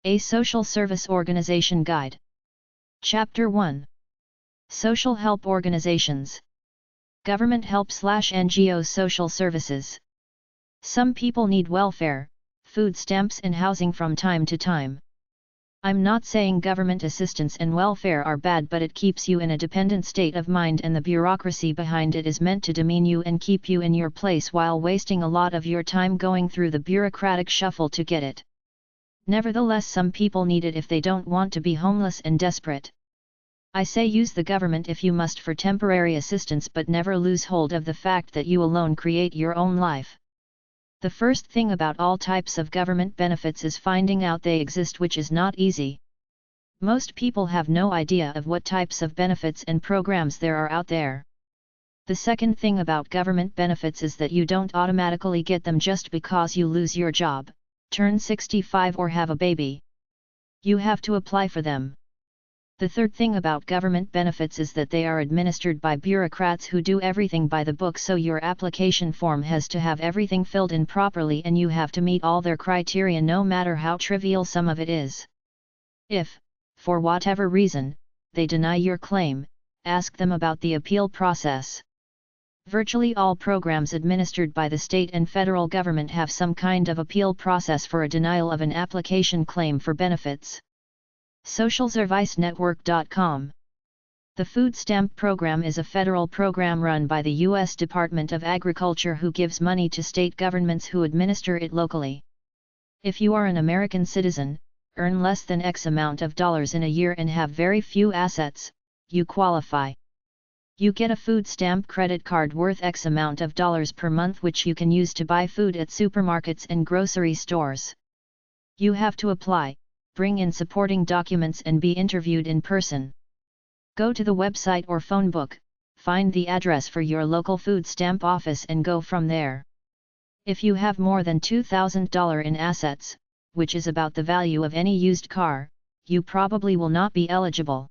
A Social Service Organization Guide. Chapter 1. Social Help Organizations. Government help/NGO social services. Some people need welfare, food stamps and housing from time to time. I'm not saying government assistance and welfare are bad, but it keeps you in a dependent state of mind, and the bureaucracy behind it is meant to demean you and keep you in your place while wasting a lot of your time going through the bureaucratic shuffle to get it. Nevertheless, some people need it if they don't want to be homeless and desperate. I say use the government if you must for temporary assistance, but never lose hold of the fact that you alone create your own life. The first thing about all types of government benefits is finding out they exist, which is not easy. Most people have no idea of what types of benefits and programs there are out there. The second thing about government benefits is that you don't automatically get them just because you lose your job, turn 65 or have a baby. You have to apply for them. The third thing about government benefits is that they are administered by bureaucrats who do everything by the book, so your application form has to have everything filled in properly and you have to meet all their criteria, no matter how trivial some of it is. If, for whatever reason, they deny your claim, ask them about the appeal process. Virtually all programs administered by the state and federal government have some kind of appeal process for a denial of an application claim for benefits. SocialServiceNetwork.com. The Food Stamp Program is a federal program run by the U.S. Department of Agriculture, who gives money to state governments who administer it locally. If you are an American citizen, earn less than X amount of dollars in a year and have very few assets, you qualify. You get a food stamp credit card worth X amount of dollars per month, which you can use to buy food at supermarkets and grocery stores. You have to apply, bring in supporting documents and be interviewed in person. Go to the website or phone book, find the address for your local food stamp office and go from there. If you have more than $2,000 in assets, which is about the value of any used car, you probably will not be eligible.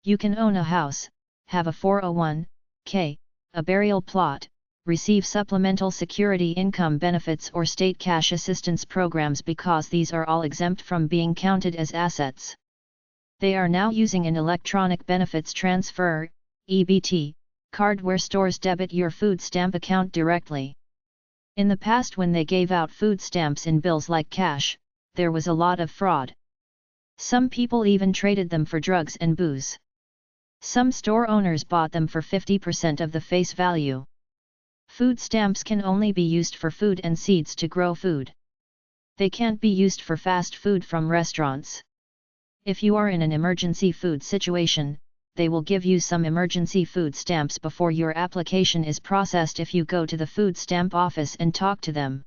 You can own a house, have a 401k, a burial plot, receive supplemental security income benefits or state cash assistance programs, because these are all exempt from being counted as assets. They are now using an electronic benefits transfer (EBT) card where stores debit your food stamp account directly. In the past, when they gave out food stamps in bills like cash, there was a lot of fraud. Some people even traded them for drugs and booze. Some store owners bought them for 50% of the face value. Food stamps can only be used for food and seeds to grow food. They can't be used for fast food from restaurants. If you are in an emergency food situation, they will give you some emergency food stamps before your application is processed if you go to the food stamp office and talk to them.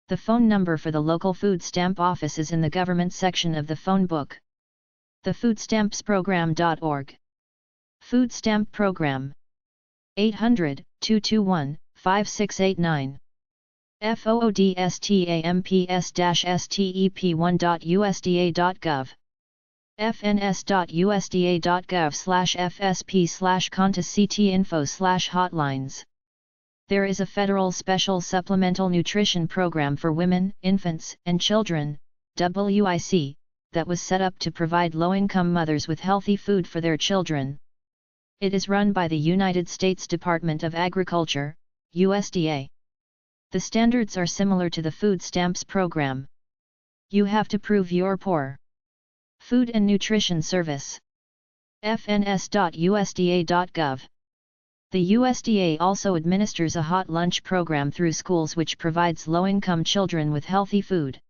The phone number for the local food stamp office is in the government section of the phone book. TheFoodStampsProgram.org. Food Stamp Program. 800-221-5689. FOODSTAMPS-STEP1.USDA.gov. fns.usda.gov/FSP/CONTACT-info/hotlines. There is a federal special supplemental nutrition program for women, infants, and children, WIC, that was set up to provide low-income mothers with healthy food for their children. It is run by the United States Department of Agriculture, USDA. The standards are similar to the food stamps program. You have to prove you're poor. Food and Nutrition Service. fns.usda.gov. The USDA also administers a hot lunch program through schools which provides low-income children with healthy food.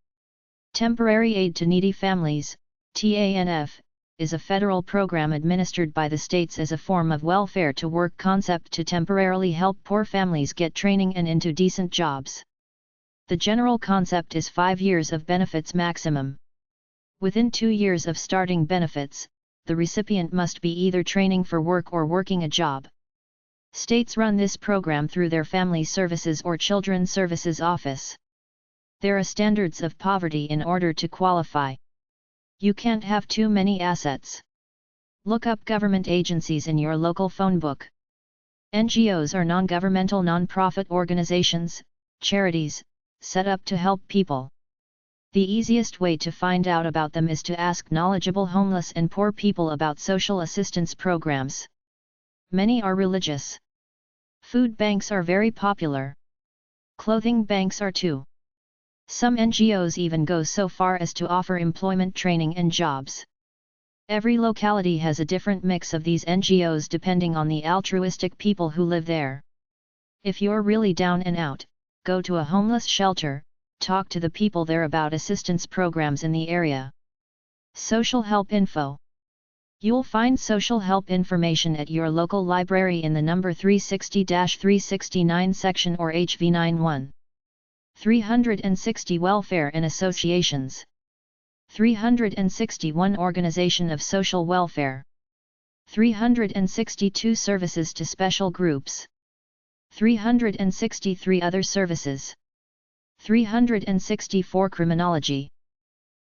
Temporary Aid to Needy Families, TANF, is a federal program administered by the states as a form of welfare to work concept to temporarily help poor families get training and into decent jobs. The general concept is 5 years of benefits maximum. Within 2 years of starting benefits, the recipient must be either training for work or working a job. States run this program through their Family Services or Children's Services Office. There are standards of poverty in order to qualify. You can't have too many assets. Look up government agencies in your local phone book. NGOs are non-governmental non-profit organizations, charities, set up to help people. The easiest way to find out about them is to ask knowledgeable homeless and poor people about social assistance programs. Many are religious. Food banks are very popular. Clothing banks are too. Some NGOs even go so far as to offer employment training and jobs. Every locality has a different mix of these NGOs depending on the altruistic people who live there. If you're really down and out, go to a homeless shelter, talk to the people there about assistance programs in the area. Social help info. You'll find social help information at your local library in the number 360-369 section or HV91. 360 Welfare and Associations. 361 Organization of Social Welfare. 362 Services to Special Groups. 363 Other Services. 364 Criminology.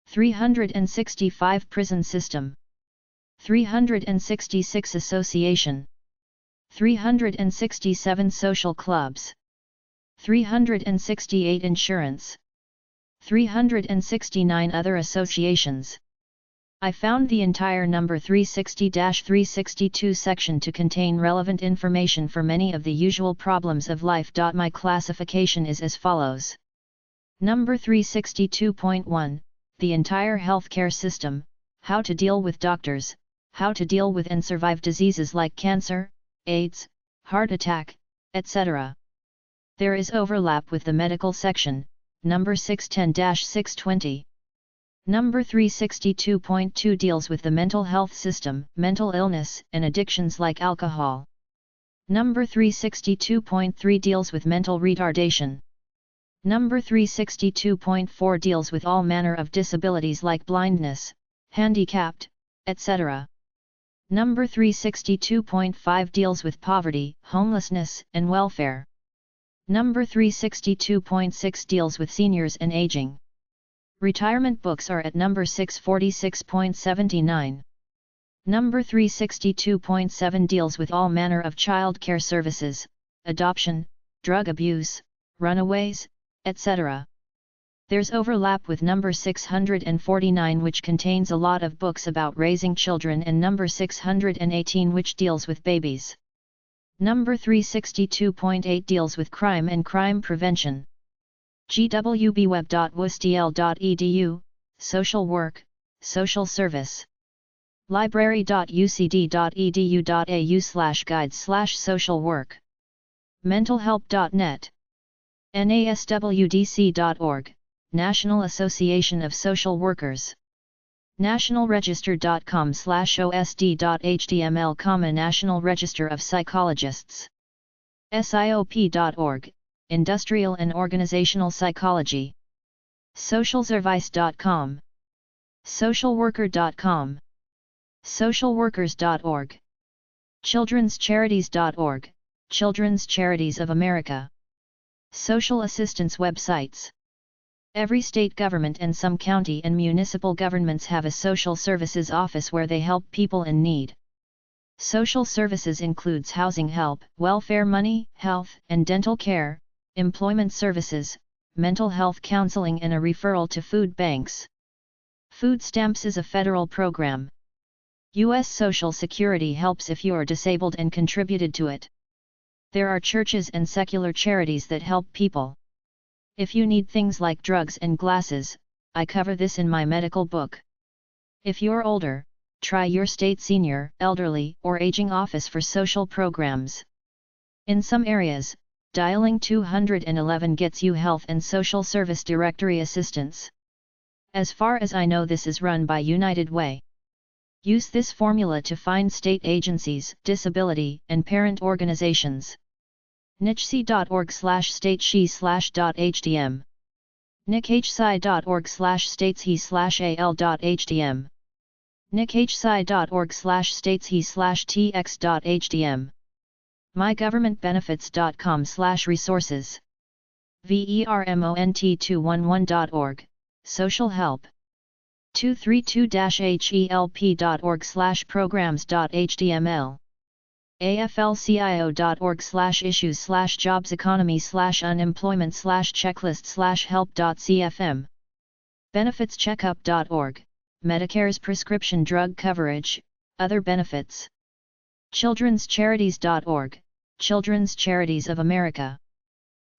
365 Prison System. 366 Association. 367 Social Clubs. 368 Insurance. 369 Other Associations. I found the entire number 360-362 section to contain relevant information for many of the usual problems of life. My classification is as follows. Number 362.1, the entire healthcare system, how to deal with doctors, how to deal with and survive diseases like cancer, AIDS, heart attack, etc. There is overlap with the medical section, number 610-620. Number 362.2 deals with the mental health system, mental illness, and addictions like alcohol. Number 362.3 deals with mental retardation. Number 362.4 deals with all manner of disabilities like blindness, handicapped, etc. Number 362.5 deals with poverty, homelessness, and welfare. Number 362.6 deals with seniors and aging. Retirement books are at number 646.79. Number 362.7 deals with all manner of child care services, adoption, drug abuse, runaways, etc. There's overlap with number 649, which contains a lot of books about raising children, and number 618, which deals with babies. Number 362.8 deals with crime and crime prevention. gwbweb.wstl.edu, social work, social service. library.ucd.edu.au/guides/social work. mentalhelp.net. naswdc.org, National Association of Social Workers. nationalregister.com/osd.html, National Register of Psychologists. siop.org, Industrial and Organizational Psychology. socialservice.com. socialworker.com. socialworkers.org. childrenscharities.org, Children's Charities of America. Social assistance websites. Every state government and some county and municipal governments have a social services office where they help people in need. Social services includes housing help, welfare money, health and dental care, employment services, mental health counseling, and a referral to food banks. Food stamps is a federal program. U.S. Social Security helps if you're disabled and contributed to it. There are churches and secular charities that help people. If you need things like drugs and glasses, I cover this in my medical book. If you're older, try your state senior, elderly, or aging office for social programs. In some areas, dialing 211 gets you health and social service directory assistance. As far as I know, this is run by United Way. Use this formula to find state agencies, disability, and parent organizations. nichc.org/stateshe/.htm. nichci.org/stateshe/al.htm. nichci.org/stateshe/tx.htm. mygovernmentbenefits.com/resources. vermont211.org, social help. 232-help.org/programs.html. aflcio.org/issues/jobs economy/unemployment/checklist/help.cfm. benefitscheckup.org, Medicare's prescription drug coverage, other benefits. childrenscharities.org, Children's Charities of America.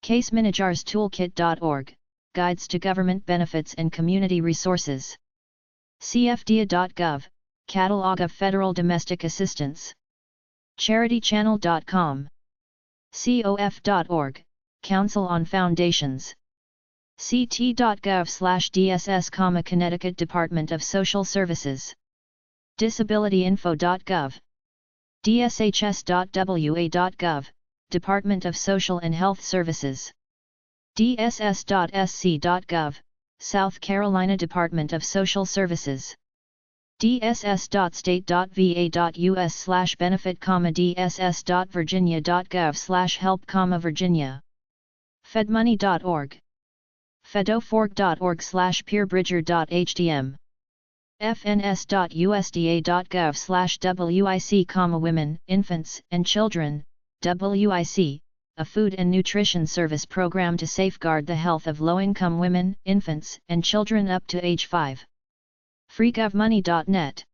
casemanagerstoolkit.org, guides to government benefits and community resources. cfda.gov, catalog of federal domestic assistance. charitychannel.com. cof.org, Council on Foundations. ct.gov/dss, Connecticut Department of Social Services. disabilityinfo.gov. dshs.wa.gov, Department of Social and Health Services. dss.sc.gov, South Carolina Department of Social Services. dss.state.va.us/benefit, dss.virginia.gov/help, fedmoney.org. fedoforg.org/peerbridger.htm. fns.usda.gov/wic, women, infants, and children, WIC, a food and nutrition service program to safeguard the health of low-income women, infants, and children up to age 5. freegovmoney.net.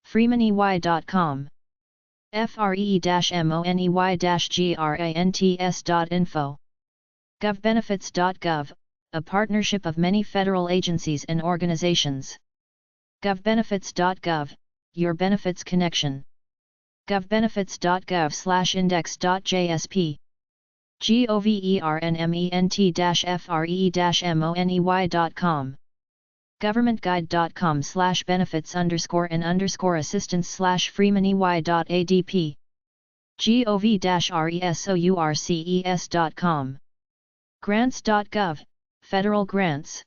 freemoney.com. free-money-grants.info. govbenefits.gov, a partnership of many federal agencies and organizations. govbenefits.gov, your benefits connection. govbenefits.gov/index.jsp. government-free-money.com. governmentguide.com/benefits_and_assistance/freemoney.adp. gov-resources.com. grants.gov, federal grants.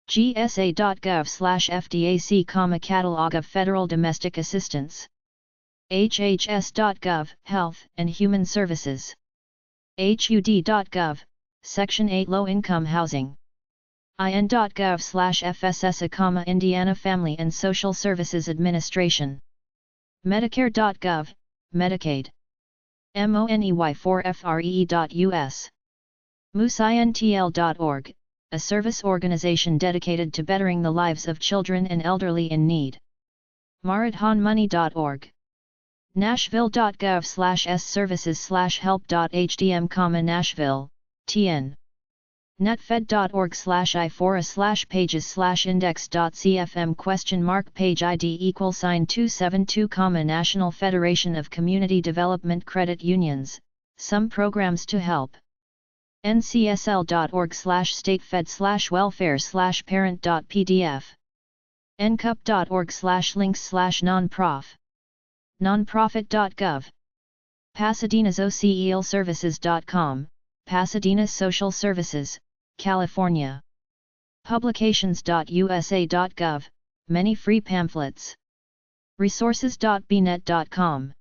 gsa.gov/fdac, catalog of federal domestic assistance. hhs.gov, Health and Human Services. hud.gov, Section 8 Low-Income Housing. in.gov/FSSA, Indiana Family and Social Services Administration. Medicare.gov, Medicaid. money4free.us. moosintl.org, a service organization dedicated to bettering the lives of children and elderly in need. maradhanmoney.org. nashville.gov/sservices/help.hdm, Nashville, TN. netfed.org/ifora/pages/index.cfm page ID =272, National Federation of Community Development Credit Unions, some programs to help. ncsl.org/statefed/welfare/parent.pdf. ncup.org/links/nonprof. nonprofit.gov. pasadenasocialservices.com, Pasadena Social Services, California. publications.usa.gov, many free pamphlets. resources.bnet.com.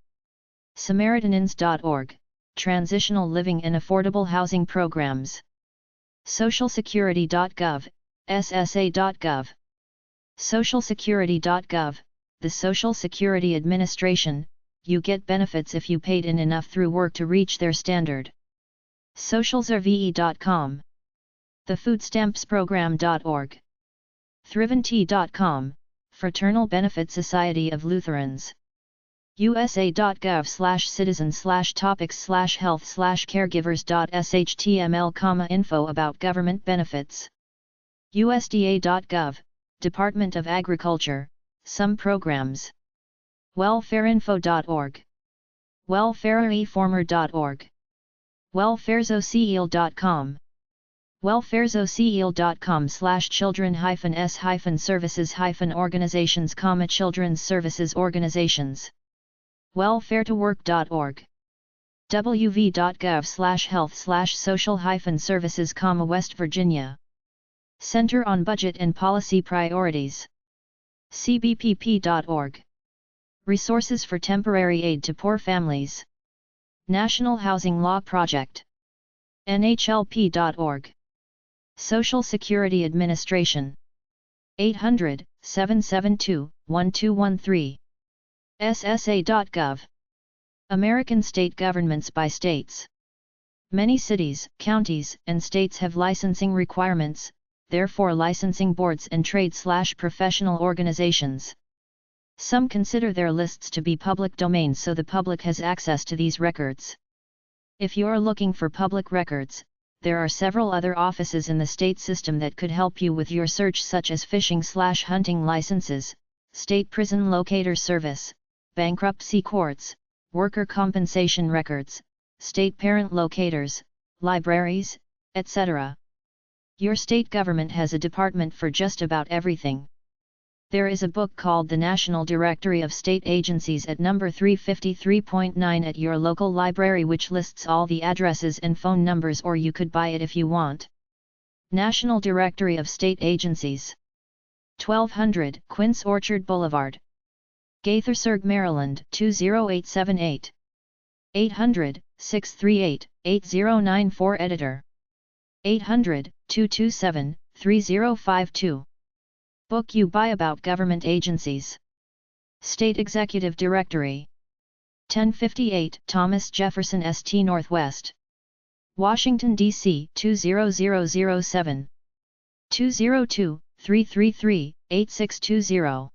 samaritanins.org, transitional living and affordable housing programs. socialsecurity.gov, ssa.gov. socialsecurity.gov, the Social Security Administration, you get benefits if you paid in enough through work to reach their standard. socialsrve.com. thefoodstamps.program.org. thriventea.com, Fraternal Benefit Society of Lutherans. usa.gov/citizens/topics/health/caregivers.html, info about government benefits. usda.gov, Department of Agriculture, some programs. welfareinfo.org. welfarereformer.org. welfaresocial.com. welfaresocial.com/children-s-services-organizations, children's services organizations. welfaretowork.org. wv.gov/health/social-services, West Virginia. Center on Budget and Policy Priorities. cbpp.org. Resources for temporary aid to poor families. National Housing Law Project. nhlp.org. Social Security Administration. 800-772-1213. ssa.gov. American State Governments by States. Many cities, counties, and states have licensing requirements. therefore licensing boards and trade/professional organizations. Some consider their lists to be public domain, so the public has access to these records. If you are looking for public records, there are several other offices in the state system that could help you with your search, such as fishing/hunting licenses, state prison locator service, bankruptcy courts, worker compensation records, state parent locators, libraries, etc. Your state government has a department for just about everything. There is a book called The National Directory of State Agencies at number 353.9 at your local library, which lists all the addresses and phone numbers, or you could buy it if you want. National Directory of State Agencies. 1200 Quince Orchard Boulevard, Gaithersburg, Maryland 20878. 800-638-8094. Editor. 800-227-3052. Book you buy about government agencies. State Executive Directory. 1058 Thomas Jefferson St. Northwest, Washington, D.C. 20007. 202-333-8620.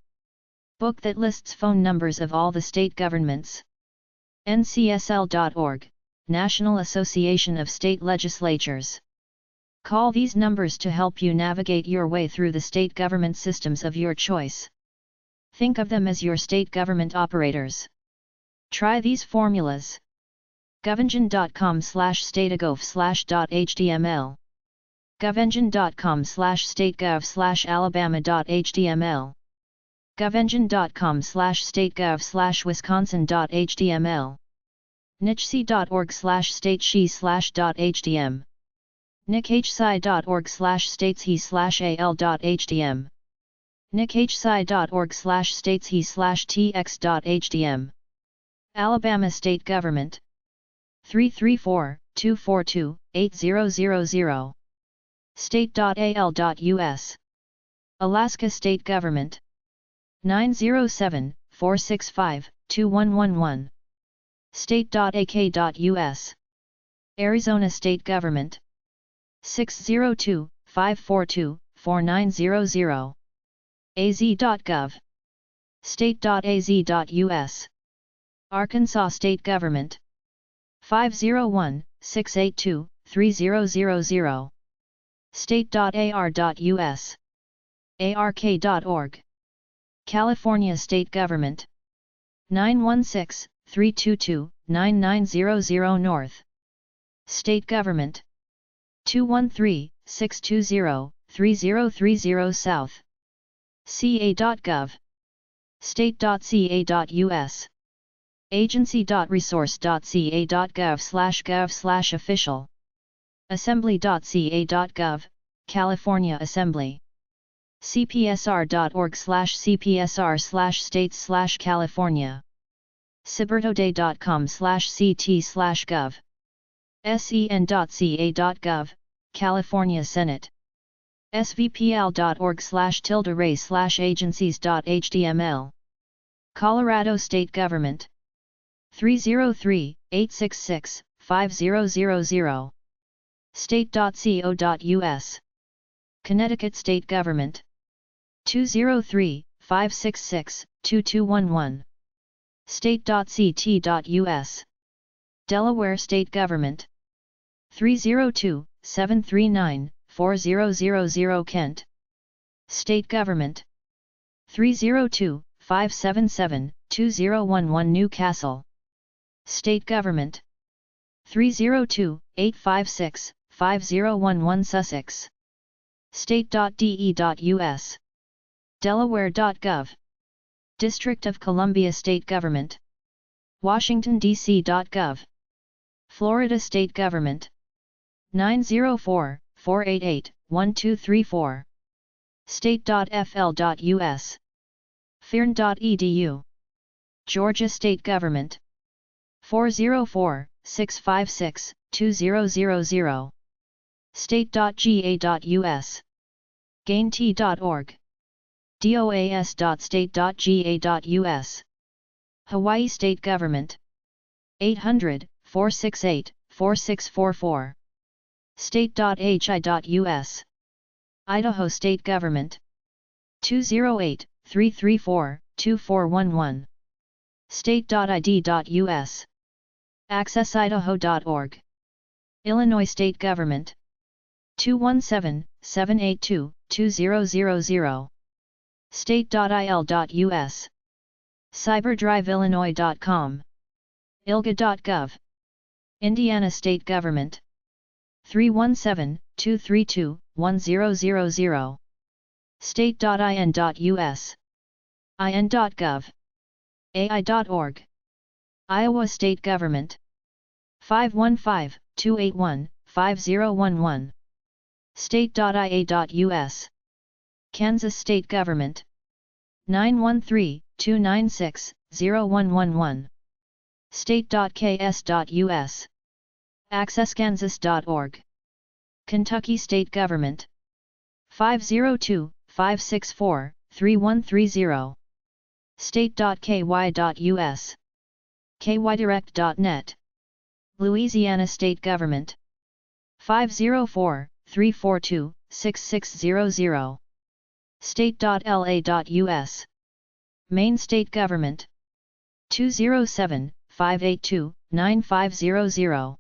Book that lists phone numbers of all the state governments. NCSL.org, National Association of State Legislatures. Call these numbers to help you navigate your way through the state government systems of your choice. Think of them as your state government operators. Try these formulas. govengine.com/stategov/.html. govengine.com/stategov/alabama.html. govengine.com/stategov/wisconsin.html. nichc.org/stateshe/.htm. nichsci.org/stateshe/al.htm. nichsci.org/stateshe/tx.htm. Alabama State Government. 334-242-8000. State.al.us. Alaska State Government. 907-465-2111. State.ak.us. Arizona State Government. 602-542-4900. az.gov. State.az.us. Arkansas State Government. 501-682-3000. State.ar.us. ark.org. California State Government. 916-322-9900 North. State Government. 213-620-3030 South. ca.gov. State.ca.us. agency.resource.ca.gov/gov/official. Assembly.ca.gov, California Assembly. cpsr.org/cpsr/states/California. cibertoday.com/ct/gov. sen.ca.gov, California Senate. svpl.org/tilde-ray/agencies.html. Colorado State Government. 303-866-5000. State.co.us. Connecticut State Government. 203-566-2211. State.ct.us. Delaware State Government. 302-739-4000 Kent. State Government. 302-577-2011 Newcastle. State Government. 302-856-5011 Sussex. State.de.us. Delaware.gov. District of Columbia State Government. Washington, D.C.gov. Florida State Government. 904-488-1234. State.fl.us. fern.edu. Georgia State Government. 404-656-2000. State.ga.us. gaint.org. doas.state.ga.us. Hawaii State Government. 800-468-4644. State.hi.us. Idaho State Government 208-334-2411 State.id.us accessidaho.org Illinois State Government 217-782-2000 State.il.us cyberdriveillinois.com ilga.gov Indiana State Government 317-232-1000 State.in.us in.gov ai.org Iowa State Government 515-281-5011 State.ia.us Kansas State Government 913-296-0111 State.ks.us accesskansas.org Kentucky State Government 502-564-3130 State.ky.us kydirect.net Louisiana State Government 504-342-6600 State.la.us Maine State Government 207-582-9500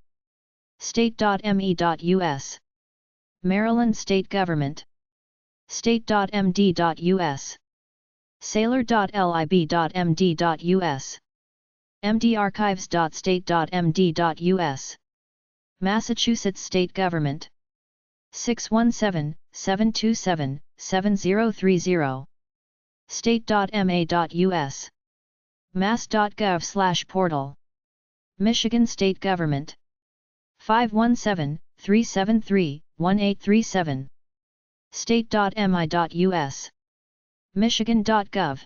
State.me.us Maryland State Government State.md.us Sailor.lib.md.us mdarchives.state.md.us Massachusetts State Government 617-727-7030 State.ma.us mass.gov/portal Michigan State Government 517-373-1837 State.mi.us Michigan.gov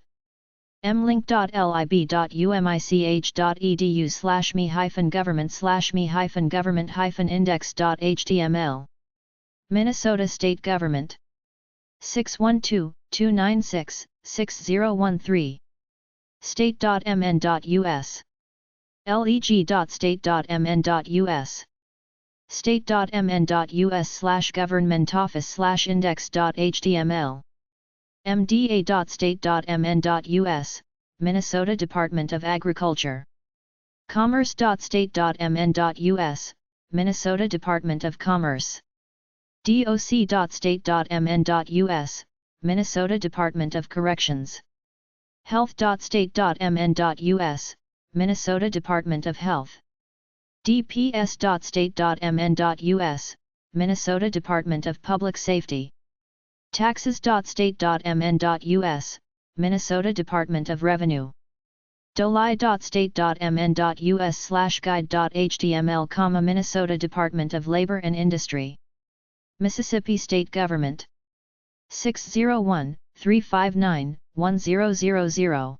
mlink.lib.umich.edu/me-government/me-government-index.html Minnesota State Government 612-296-6013 State.mn.us leg.state.mn.us state.mn.us/governmentoffice/index.html mda.state.mn.us Minnesota Department of Agriculture commerce.state.mn.us Minnesota Department of Commerce doc.state.mn.us Minnesota Department of Corrections health.state.mn.us Minnesota Department of Health dps.state.mn.us Minnesota Department of Public Safety taxes.state.mn.us Minnesota Department of Revenue doli.state.mn.us/guide.html, Minnesota Department of Labor and Industry Mississippi State Government 601-359-1000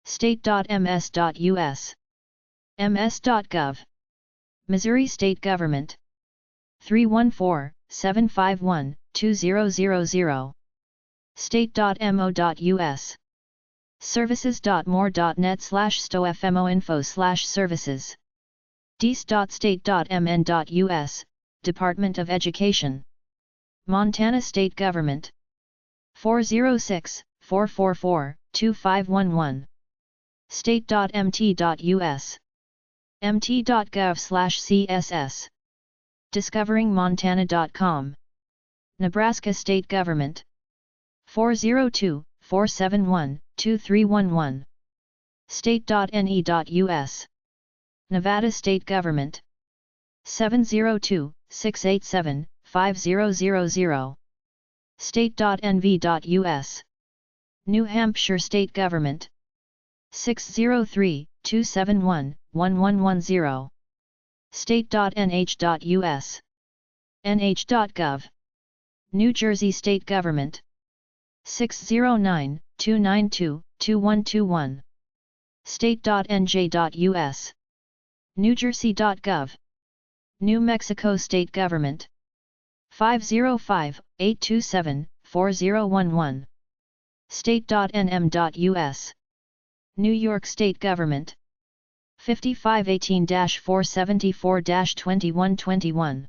State.ms.us ms.gov Missouri State Government 314-751-2000 State.mo.us services.more.net/stofmoinfo/services dis.state.mn.us Department of Education Montana State Government 406-444-2511 State.mt.us mt.gov/css discoveringmontana.com Nebraska State Government 402-471-2311 State.ne.us Nevada State Government 702-687-5000 State.nv.us New Hampshire State Government 603-271-1110 State.nh.us nh.gov New Jersey State Government 609-292-2121 State.nj.us newjersey.gov New Mexico State Government 505-827-4011 State.nm.us New York State Government 5518-474-2121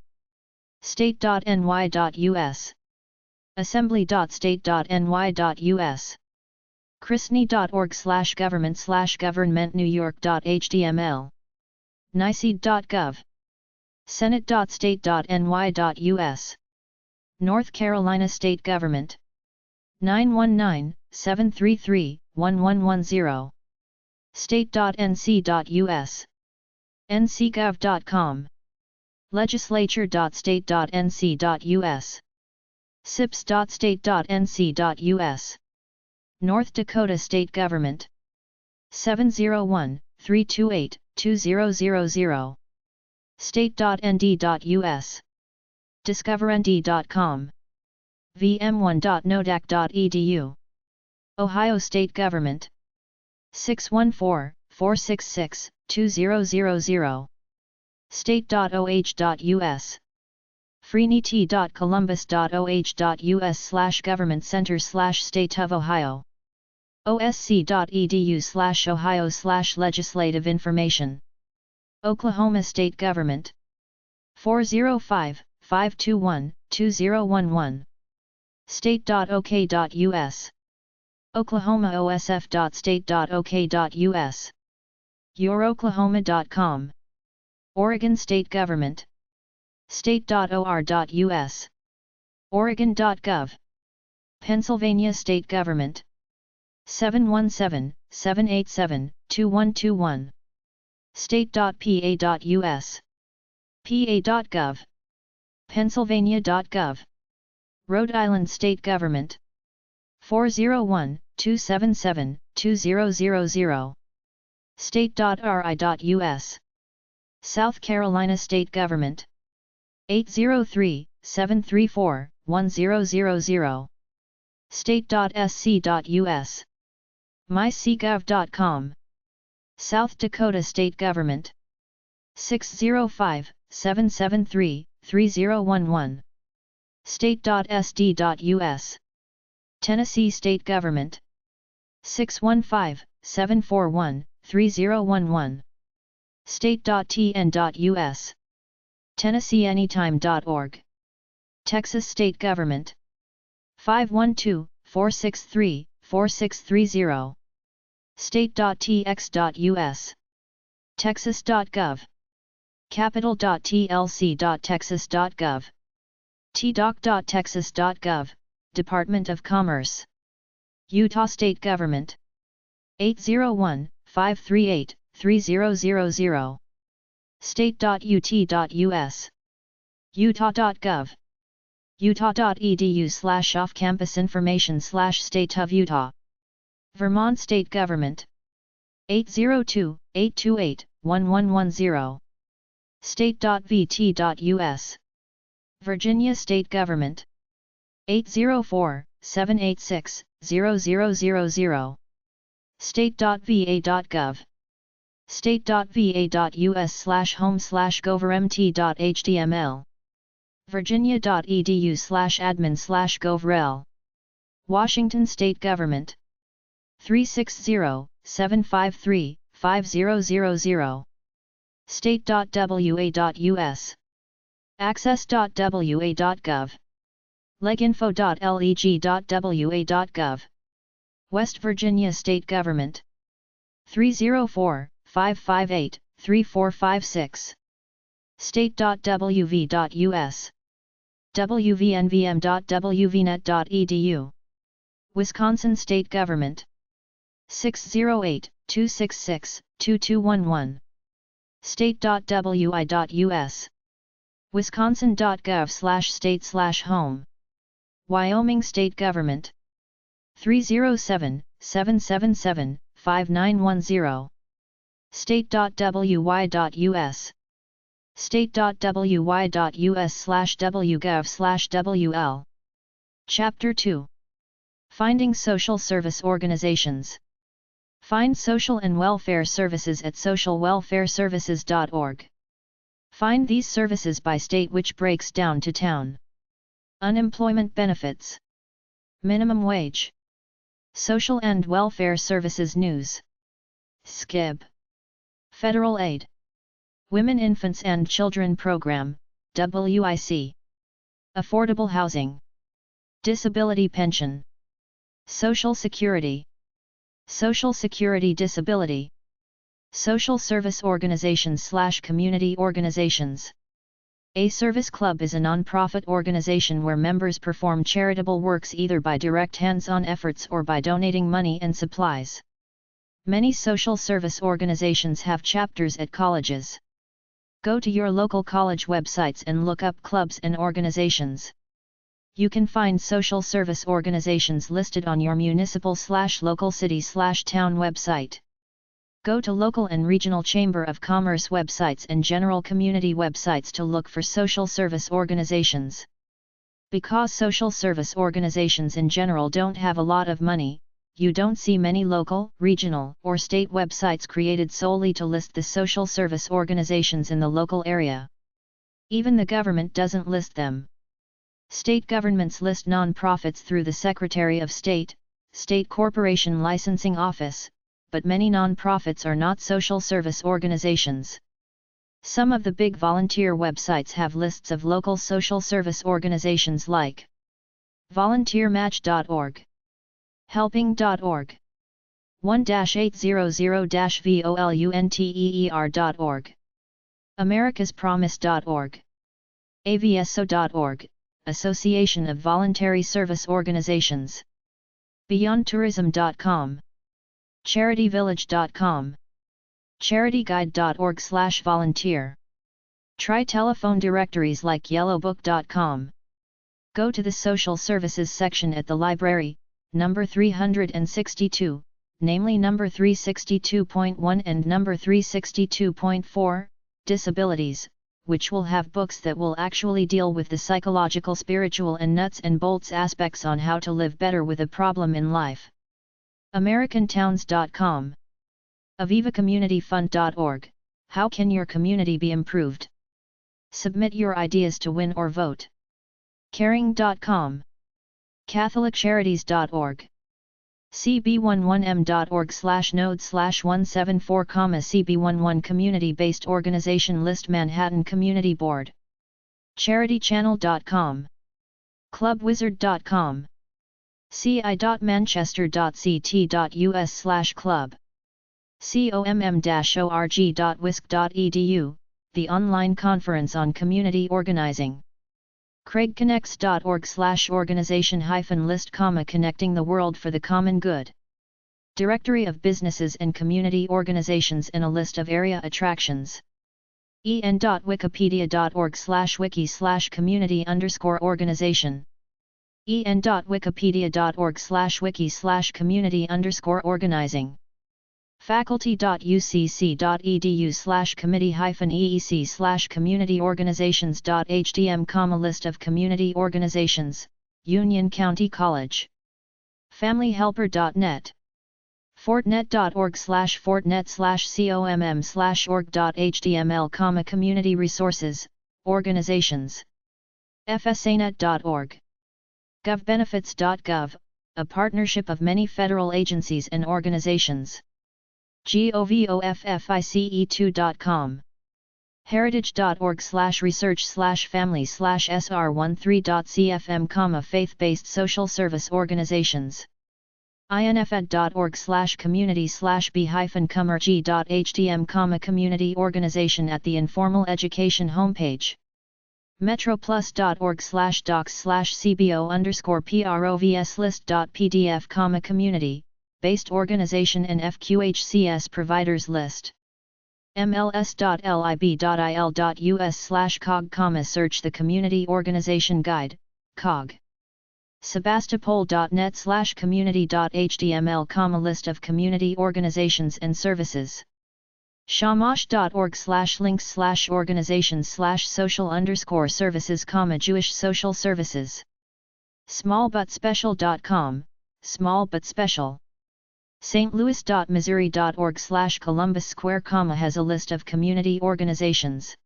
State.ny.us assembly.state.ny.us, chrisny.org/government/government-new-york.html, nicd.gov, senate.state.ny.us, North Carolina State Government, 919-733-1110, state.nc.us, ncgov.com, legislature.state.nc.us, sips.state.nc.us, North Dakota State Government, 701-328-2000, state.nd.us, discovernd.com, vm1.nodac.edu, Ohio State Government, 614-466-2000, state.oh.us, freenet.columbus.oh.us/government-center/state of Ohio, osc.edu/ohio/legislative information, Oklahoma State Government, 405-521-2011, state.ok.us, oklahomaosf.state.ok.us, youroklahoma.com, Oregon State Government, state.or.us, oregon.gov, Pennsylvania State Government, 717-787-2121, state.pa.us, pa.gov, Pennsylvania.gov, Rhode Island State Government, 401-277-2000, state.ri.us, South Carolina State Government, 803-734-1000, state.sc.us, mycgov.com, South Dakota State Government, 605-773-3011, state.sd.us, Tennessee State Government, 615-741-3011, state.tn.us, TennesseeAnytime.org, Texas State Government, 512-463-4630, state.tx.us, texas.gov, capital.tlc.texas.gov, tdoc.texas.gov, Department of Commerce, Utah State Government, 801-538-3000, state.ut.us, utah.gov, utah.edu/off-campus information/state of Utah, Vermont State Government, 802-828-1110, state.vt.us, Virginia State Government, 804-786-0000, state.va.gov, state.va.us/home/govrmt.html, virginia.edu/admin/govrel, Washington State Government, 360-753-5000, state.wa.us, access.wa.gov, leginfo.leg.wa.gov, West Virginia State Government, 304-558-3456, state.wv.us, wvnvm.wvnet.edu, Wisconsin State Government, 608-266-2211, state.wi.us, wisconsin.gov/state/home, Wyoming State Government, 307-777-5910, state.wy.us, state.wy.us/wgov/wl. Chapter 2. Finding Social Service Organizations. Find social and welfare services at socialwelfareservices.org. Find these services by state, which breaks down to town. Unemployment benefits. Minimum wage. Social and welfare services news. SCIB. Federal aid. Women, Infants and Children Program, WIC. Affordable housing. Disability pension. Social Security. Social Security disability. Social service organizations/community organizations. A service club is a non-profit organization where members perform charitable works either by direct hands-on efforts or by donating money and supplies. Many social service organizations have chapters at colleges. Go to your local college websites and look up clubs and organizations. You can find social service organizations listed on your municipal/local city/town website. Go to local and regional Chamber of Commerce websites and general community websites to look for social service organizations. Because social service organizations in general don't have a lot of money, you don't see many local, regional, or state websites created solely to list the social service organizations in the local area. Even the government doesn't list them. State governments list non-profits through the Secretary of State, State Corporation Licensing Office, but many non-profits are not social service organizations. Some of the big volunteer websites have lists of local social service organizations like volunteermatch.org, helping.org, 1-800-volunteer.org, americaspromise.org, avso.org, Association of Voluntary Service Organizations, beyondtourism.com, charityvillage.com, charityguide.org/volunteer. Try telephone directories like yellowbook.com. Go to the Social Services section at the library, number 362, namely number 362.1 and number 362.4, Disabilities, which will have books that will actually deal with the psychological, spiritual and nuts and bolts aspects on how to live better with a problem in life. AmericanTowns.com, AvivaCommunityFund.org, how can your community be improved? Submit your ideas to win or vote. Caring.com, CatholicCharities.org, cb11m.org/node/174, cb11 Community-Based Organization List Manhattan Community Board, CharityChannel.com, ClubWizard.com, ci.manchester.ct.us/club, comm-org.wisc.edu, the online conference on community organizing, craigconnects.org/organization-list, connecting the world for the common good, directory of businesses and community organizations and a list of area attractions, en.wikipedia.org/wiki/community_organization, en.wikipedia.org/wiki/community_organizing, faculty.ucc.edu/committee-eec/community-organizations.htm, list of community organizations, Union County College, familyhelper.net, fortnet.org/fortnet/comm/org.html, community resources, organizations, fsanet.org, govbenefits.gov, a partnership of many federal agencies and organizations, govoffice2.com, heritage.org/research/family/sr13.cfm, faith-based social service organizations, infed.org/community/b-commerg.htm, community organization at the Informal Education homepage, metroplus.org/docs/cbo_provs list.pdf, community-based organization and FQHCS providers list, mls.lib.il.us/cog, search the Community Organization Guide, COG, sebastopol.net/community.html, list of community organizations and services, shamash.org/links/organizations/social_services, Jewish social services, smallbutspecial.com, small but special, stlouis.missouri.org/Columbus Square, has a list of community organizations,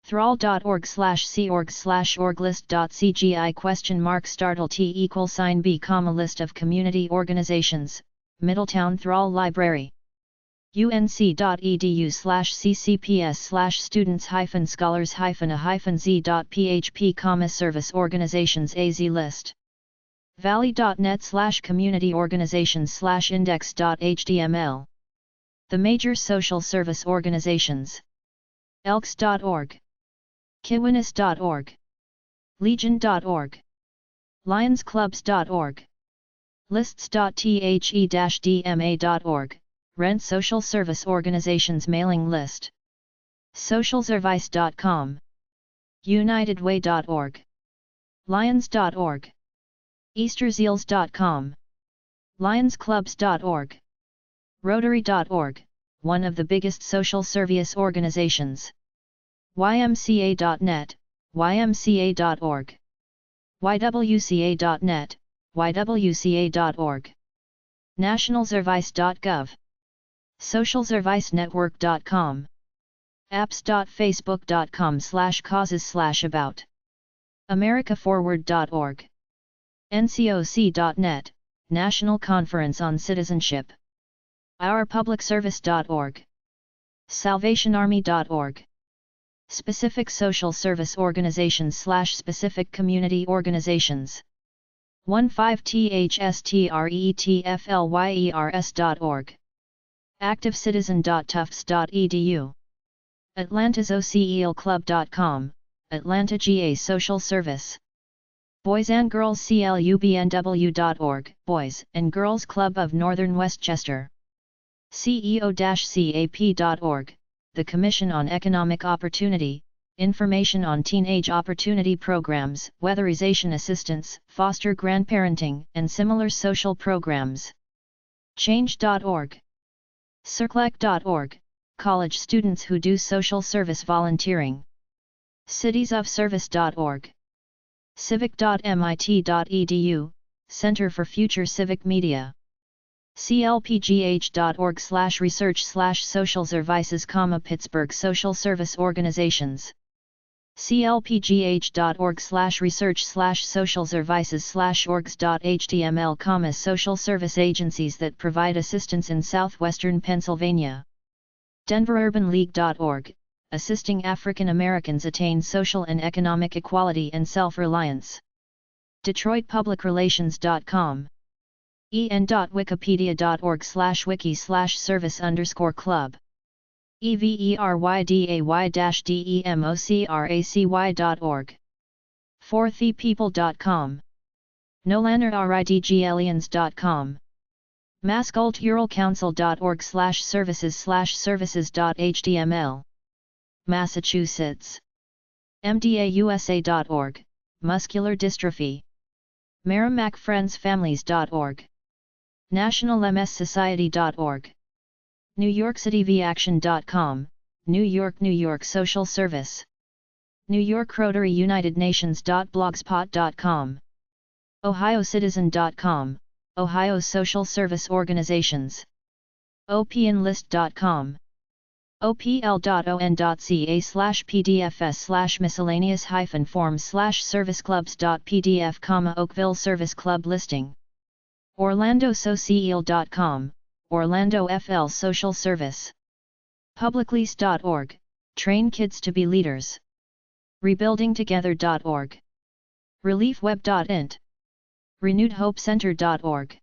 thrall.org/c/org/orglist.cgi ?*startle t=b, list of community organizations, Middletown Thrall Library, unc.edu/ccps/students-scholars-a-z.php, service organizations AZ list. Valley.net/communityorganizations/index.html. The major social service organizations: elks.org, kiwanis.org, legion.org, lionsclubs.org, lists.the-dma.org, Rent Social Service Organizations mailing list, socialservice.com, unitedway.org, lions.org, easterseals.com, lionsclubs.org, rotary.org, one of the biggest social service organizations, ymca.net, ymca.org, ywca.net, ywca.org, nationalservice.gov, socialservicenetwork.com, apps.facebook.com/causes/about, americaforward.org, ncoc.net, National Conference on Citizenship, ourpublicservice.org, salvationarmy.org, specific social service organizations/specific community organizations, 15thstreetflyers.org, activecitizen.tufts.edu, atlantasocelclub.com, Atlanta GA Social Service, Boys and Girls CLUBNW.org, Boys and Girls Club of Northern Westchester, CEO-CAP.org, the Commission on Economic Opportunity, information on teenage opportunity programs, weatherization assistance, foster grandparenting, and similar social programs. Change.org, CIRCLEC.org, college students who do social service volunteering, citiesofservice.org, civic.mit.edu, Center for Future Civic Media, clpgh.org/research/social services, Pittsburgh Social Service Organizations, clpgh.org/research/social services/orgs.html, social service agencies that provide assistance in southwestern Pennsylvania, denverurbanleague.org, assisting African Americans attain social and economic equality and self-reliance, detroitpublicrelations.com, en.wikipedia.org/wiki/service_club, everyday-democracy.org, forthepeople.com, nolannerridgaliens.com, masculturalcouncil.org/services/services.html, Massachusetts, mdausa.org, muscular dystrophy, merrimackfriendsfamilies.org, nationalmssociety.org, New York City vaction.com, New York Social Service, New York Rotary United Nations.blogspot.com, ohiocitizen.com, Ohio Social Service Organizations, openlist.com, opl.on.ca/pdfs/miscellaneous-forms/serviceclubs.pdf, Oakville Service Club listing, orlandosocial.com, Orlando FL Social Service, publiclease.org, train kids to be leaders, rebuildingtogether.org, reliefweb.int, renewedhopecenter.org,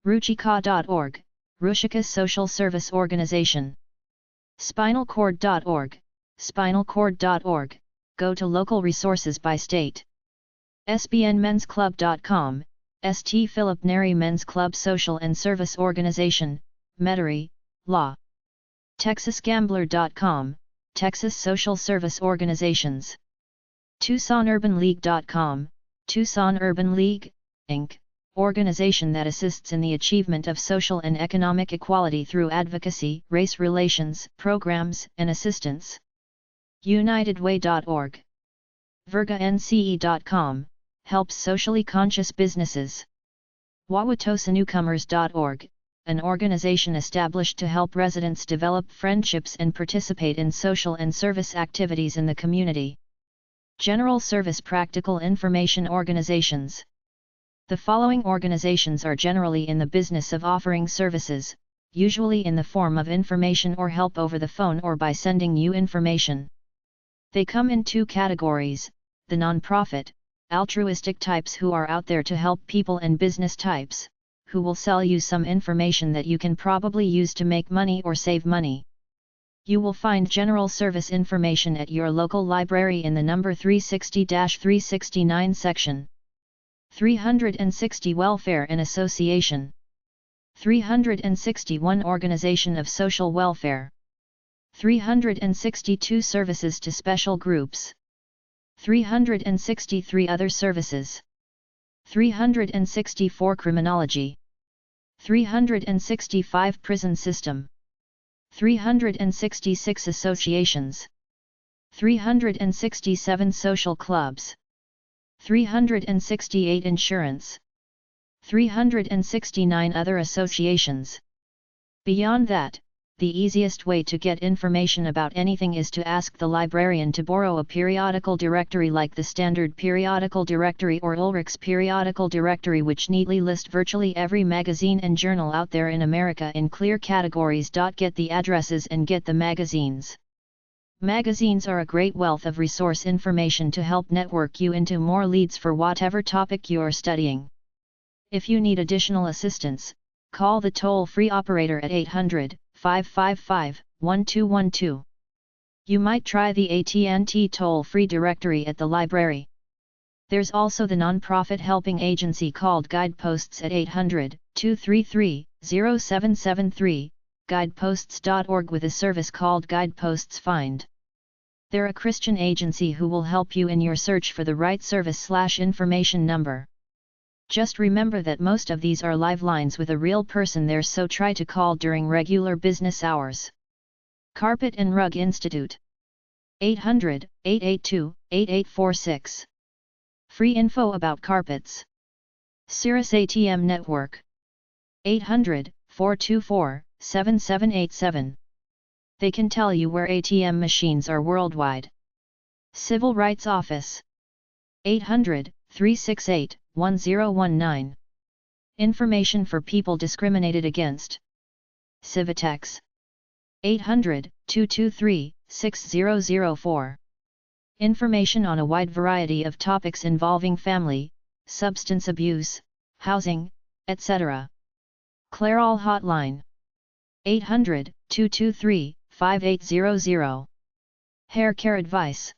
ruchika.org, Ruchika Social Service Organization, spinalcord.org, spinalcord.org, go to local resources by state, sbnmensclub.com, St. Philip Neri Men's Club Social and Service Organization, Metairie, Law, texasgambler.com, Texas Social Service Organizations, TucsonUrbanLeague.com, Tucson Urban League, Inc., organization that assists in the achievement of social and economic equality through advocacy, race relations, programs, and assistance, UnitedWay.org, VirgaNCE.com, helps socially conscious businesses, WauwatosaNewcomers.org, an organization established to help residents develop friendships and participate in social and service activities in the community. General Service Practical Information Organizations. The following organizations are generally in the business of offering services, usually in the form of information or help over the phone or by sending you information. They come in two categories: the nonprofit, altruistic types who are out there to help people, and business types, who will sell you some information that you can probably use to make money or save money. You will find general service information at your local library in the number 360-369 section. 360 Welfare and Association. 361 Organization of Social Welfare. 362 Services to Special Groups. 363 Other Services. 364 Criminology. 365 Prison System. 366 Associations. 367 Social Clubs. 368 Insurance. 369 Other Associations. Beyond that, the easiest way to get information about anything is to ask the librarian to borrow a periodical directory like the Standard Periodical Directory or Ulrich's Periodical Directory, which neatly list virtually every magazine and journal out there in America in clear categories. Get the addresses and get the magazines. Magazines are a great wealth of resource information to help network you into more leads for whatever topic you are studying. If you need additional assistance, call the toll-free operator at 800-555-1212. You might try the AT&T toll-free directory at the library. There's also the non-profit helping agency called Guideposts at 800-233-0773, guideposts.org, with a service called Guideposts Find. They're a Christian agency who will help you in your search for the right service/information number. Just remember that most of these are live lines with a real person there, so try to call during regular business hours. Carpet and Rug Institute. 800-882-8846. Free info about carpets. Cirrus ATM Network. 800-424-7787. They can tell you where ATM machines are worldwide. Civil Rights Office. 800-368-1019. Information for people discriminated against. Civitex. 800-223-6004. Information on a wide variety of topics involving family, substance abuse, housing, etc. Clairol Hotline. 800-223-5800. Hair Care Advice.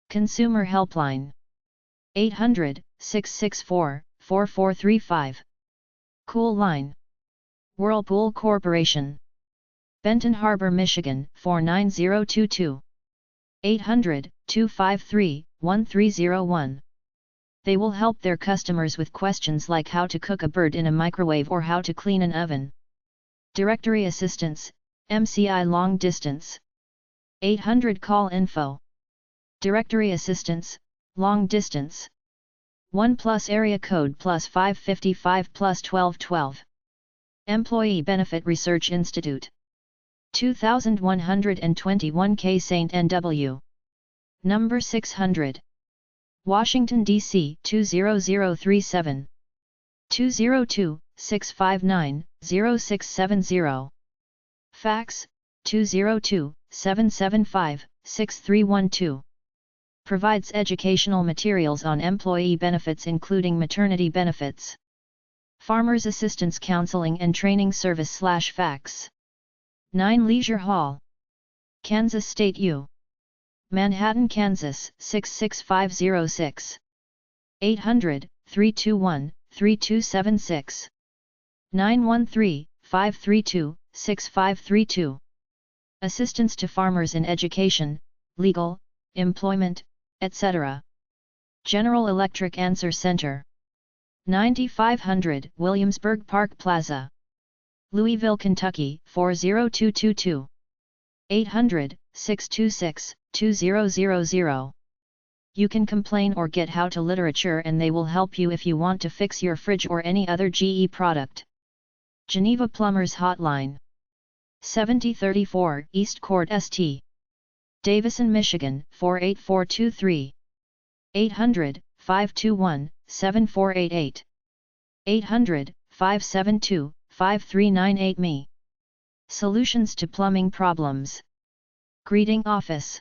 Consumer Helpline. 800-664-4435. Cool Line. Whirlpool Corporation. Benton Harbor, Michigan 49022. 800-253-1301. They will help their customers with questions like how to cook a bird in a microwave or how to clean an oven. Directory Assistance, MCI Long Distance. 800 Call Info. Directory Assistance, Long Distance. 1+ Area Code +555 +1212. Employee Benefit Research Institute. 2121 K St. N.W. Number 600. Washington, D.C. 20037. 202-659-0670. Fax, 202-775-6312. Provides educational materials on employee benefits including maternity benefits. Farmers Assistance Counseling and Training Service/fax. 9 Leisure Hall. Kansas State U. Manhattan, Kansas 66506. 800-321-3276. 913-532-6532. Assistance to farmers in education, legal, employment, etc. General Electric Answer Center. 9500 Williamsburg Park Plaza. Louisville, Kentucky 40222. 800-626-2000. You can complain or get how to literature and they will help you if you want to fix your fridge or any other GE product. Geneva Plumbers Hotline. 7034 East Court St. Davison, Michigan 48423. 800-521-7488. 800-572-5398 Me. Solutions to plumbing problems. Greeting Office.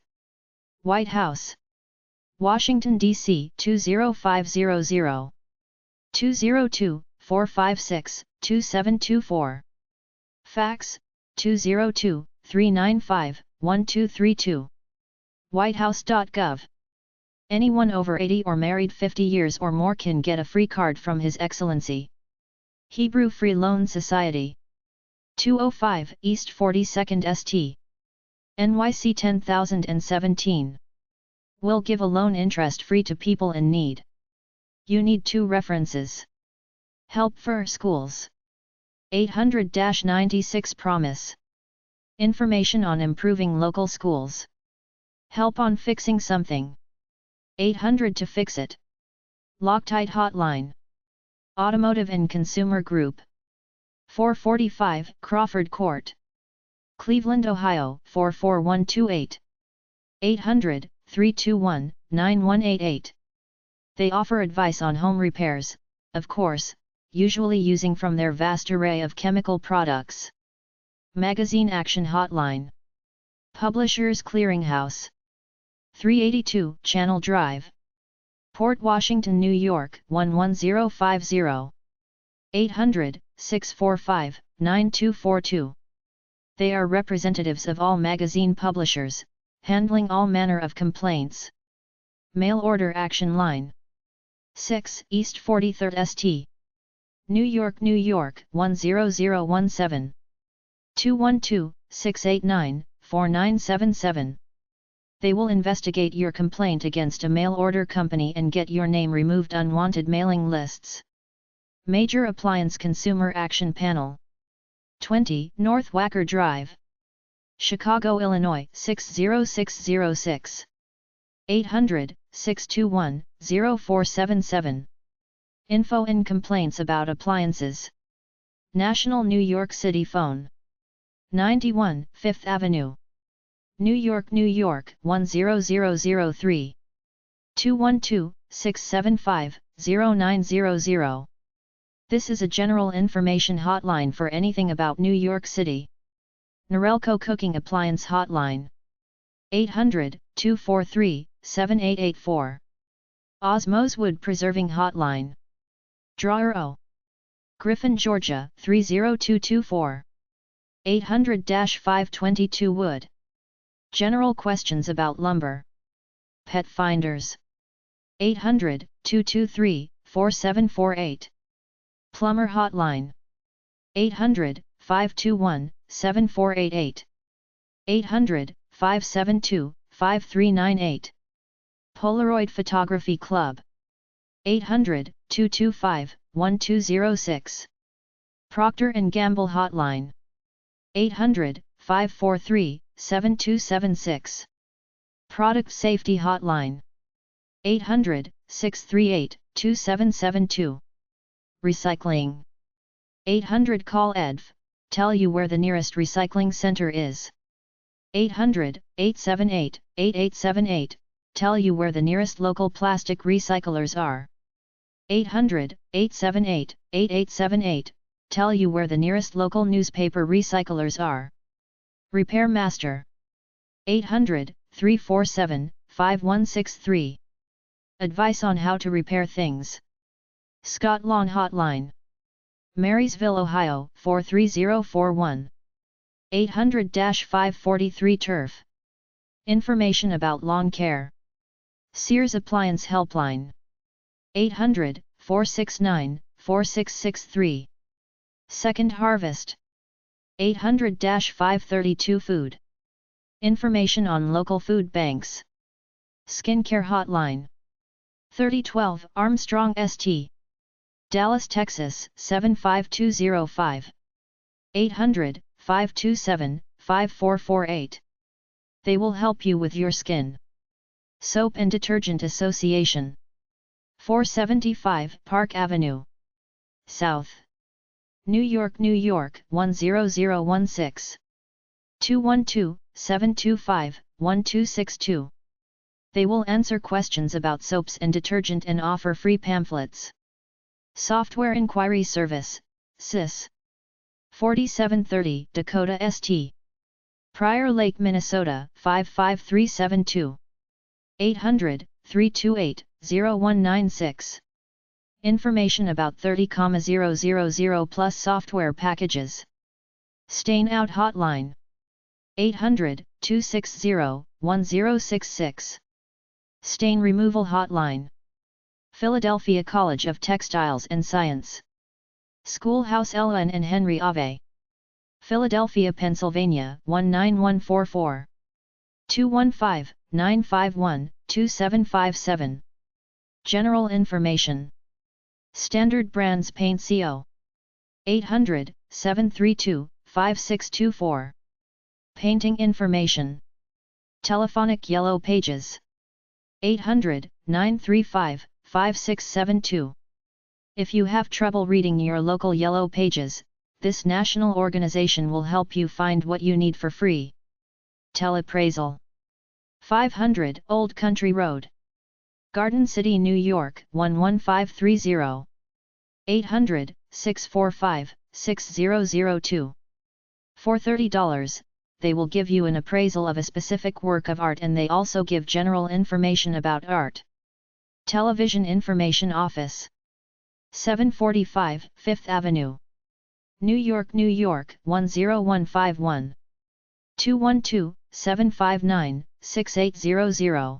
White House. Washington, D.C. 20500 202-456-2724. Fax, 202-395-1232. whitehouse.gov. Anyone over 80 or married 50 years or more can get a free card from His Excellency. Hebrew Free Loan Society. 205 East 42nd St. NYC 10017. Will give a loan interest-free to people in need. You need 2 references. Help for Schools. 800-96 Promise. Information on improving local schools. Help on fixing something. 800 to fix it. Loctite Hotline. Automotive and Consumer Group. 445 Crawford Court. Cleveland, Ohio 44128. 800-321-9188. They offer advice on home repairs, of course, usually using from their vast array of chemical products. Magazine Action Hotline. Publishers Clearinghouse. 382 Channel Drive. Port Washington, New York 11050. 800-645-9242. They are representatives of all magazine publishers, handling all manner of complaints. Mail Order Action Line. 6 East 43rd St. New York, New York 10017. 212-689-4977. They will investigate your complaint against a mail order company and get your name removed unwanted mailing lists. Major Appliance Consumer Action Panel. 20 North Wacker Drive. Chicago, Illinois 60606. 800-621-0477. Info and complaints about appliances. National New York City Phone. 91 Fifth Avenue. New York, New York 10003. 212-675-0900. This is a general information hotline for anything about New York City. Norelco Cooking Appliance Hotline. 800-243-7884. Osmose Wood Preserving Hotline. Drawer O. Griffin, Georgia 30224. 800-522 Wood. General questions about lumber. Pet Finders. 800-223-4748. Plumber Hotline. 800-521-7488. 800-572-5398. Polaroid Photography Club. 800-225-1206. Procter & Gamble Hotline. 800-543-7276. Product Safety Hotline. 800-638-2772. Recycling. 800 Call EDV, tell you where the nearest recycling center is. 800-878-8878, tell you where the nearest local plastic recyclers are. 800-878-8878, tell you where the nearest local newspaper recyclers are. Repair Master. 800-347-5163. Advice on how to repair things. Scott Lawn Hotline. Marysville, Ohio 43041. 800-543 Turf. Information about lawn care. Sears Appliance Helpline. 800-469-4663. Second Harvest. 800-532 Food. Information on local food banks. Skincare Hotline. 3012 Armstrong St. Dallas, Texas 75205. 800-527-5448. They will help you with your skin. Soap and Detergent Association. 475 Park Avenue. South. New York, New York 10016. 212-725-1262. They will answer questions about soaps and detergent and offer free pamphlets. Software Inquiry Service, SIS. 4730 Dakota St. Prior Lake, Minnesota 55372. 328-0196. Information about 30,000 plus software packages. Stain Out Hotline. 800-260-1066. Stain Removal Hotline. Philadelphia College of Textiles and Science. Schoolhouse Ellen and Henry Ave. Philadelphia, Pennsylvania 19144. 215-951-2757. General information. Standard Brands Paint Co. 800-732-5624. Painting information. Telephonic Yellow Pages. 800-935-5672. If you have trouble reading your local Yellow Pages, this national organization will help you find what you need for free. Teleappraisal. 500 Old Country Road, Garden City, New York 11530. 800-645-6002. For $30, they will give you an appraisal of a specific work of art, and they also give general information about art. Television Information Office. 745 Fifth Avenue, New York, New York 10151. 212-759-6800.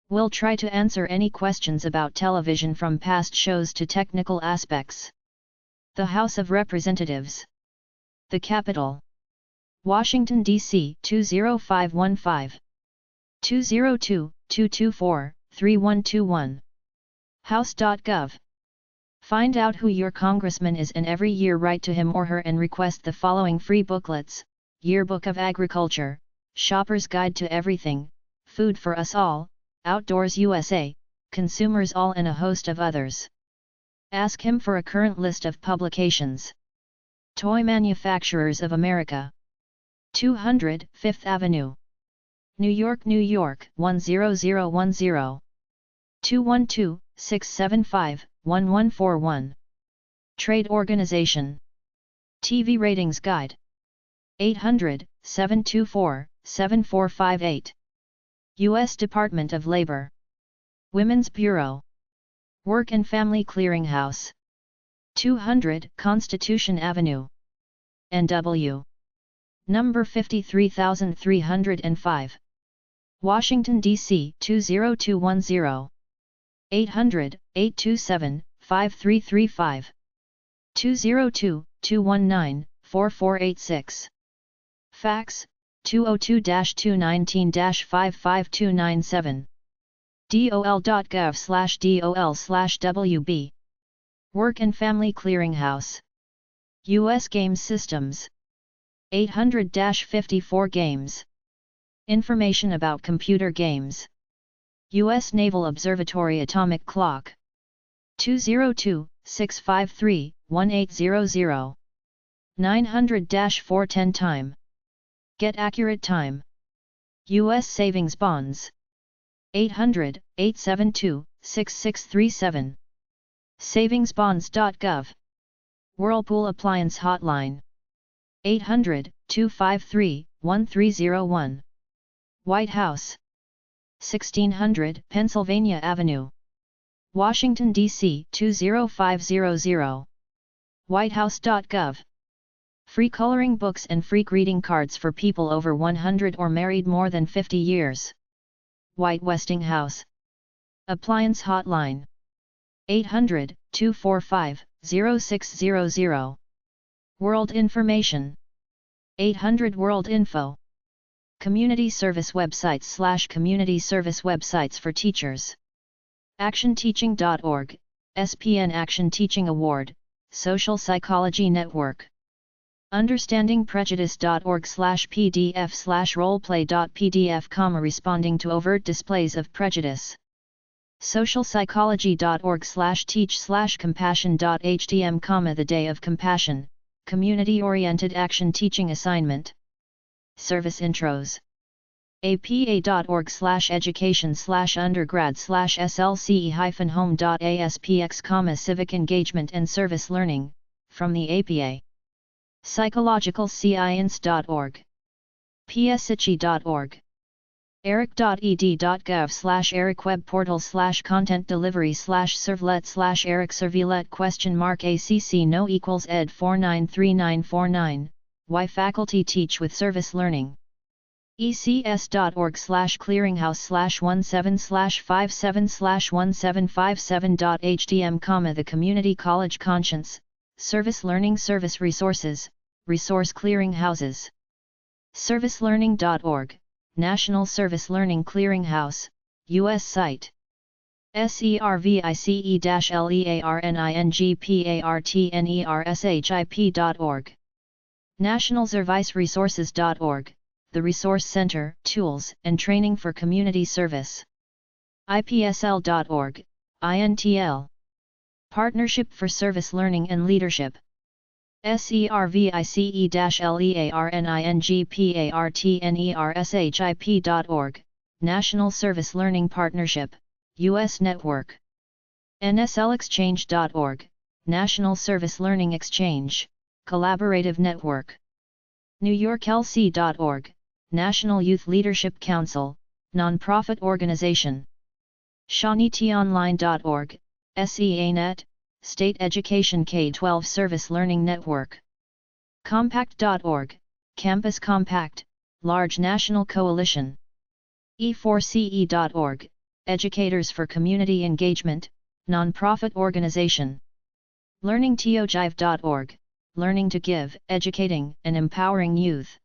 We'll try to answer any questions about television, from past shows to technical aspects. The House of Representatives. The Capitol. Washington, D.C. 20515. 202-224-3121. House.gov. Find out who your congressman is, and every year write to him or her and request the following free booklets: Yearbook of Agriculture, Shopper's Guide to Everything, Food for Us All, Outdoors USA, Consumers All, and a host of others. Ask him for a current list of publications. Toy Manufacturers of America. 200 Fifth Avenue, New York, New York 10010. 212-675-1141. Trade Organization. TV Ratings Guide. 800-724-7458. U.S. Department of Labor. Women's Bureau. Work and Family Clearinghouse. 200 Constitution Avenue, NW. Number 53305. Washington, D.C. 20210. 800-827-5335. 202-219-4486. Fax, 202-219-55297. dol.gov/dol/wb. Work and Family Clearinghouse. U.S. Game Systems. 800-54 Games. Information about computer games. U.S. Naval Observatory Atomic Clock. 202-653-1800. 900-410 Time. Get accurate time. U.S. Savings Bonds. 800-872-6637. Savingsbonds.gov. Whirlpool Appliance Hotline. 800-253-1301. White House. 1600 Pennsylvania Avenue, Washington, D.C. 20500. Whitehouse.gov. Free coloring books and free greeting cards for people over 100 or married more than 50 years. White Westinghouse. Appliance Hotline. 800-245-0600. World Information. 800 World Info. Community service websites / community service websites for teachers. ActionTeaching.org, SPN Action Teaching Award, Social Psychology Network. UnderstandingPrejudice.org/pdf/roleplay.pdf, responding to overt displays of prejudice. Socialpsychology.org/teach/compassion.htm, the Day of Compassion, Community-Oriented Action Teaching Assignment. Service Intros. apa.org/education/undergrad/slce-home.aspx, Civic Engagement and Service Learning, from the APA. Psychologicalscience.org. psichi.org. eric.ed.gov/eric web portal /content delivery /servlet /eric servilet !ACC no equals ed 493949, why faculty teach with service learning. ecs.org/clearinghouse/17/57/1757.htm, the Community College Conscience, Service Learning Service Resources, Resource Clearinghouses. Servicelearning.org, National Service Learning Clearinghouse, U.S. site. service-learningpartnership.org. National Service Resources.org, the Resource Center, Tools and Training for Community Service. IPSL.org, INTL. Partnership for Service Learning and Leadership. service-learningpartnership.org, National Service Learning Partnership, U.S. Network. NSLExchange.org, National Service Learning Exchange, Collaborative Network. NewYorkLC.org, National Youth Leadership Council, nonprofit organization. ShawneeTOnline.org, SEANet, State Education K-12 Service Learning Network. Compact.org, Campus Compact, Large National Coalition. E4CE.org, Educators for Community Engagement, nonprofit organization. LearningTOGIVE.org, Learning to Give, Educating and Empowering Youth.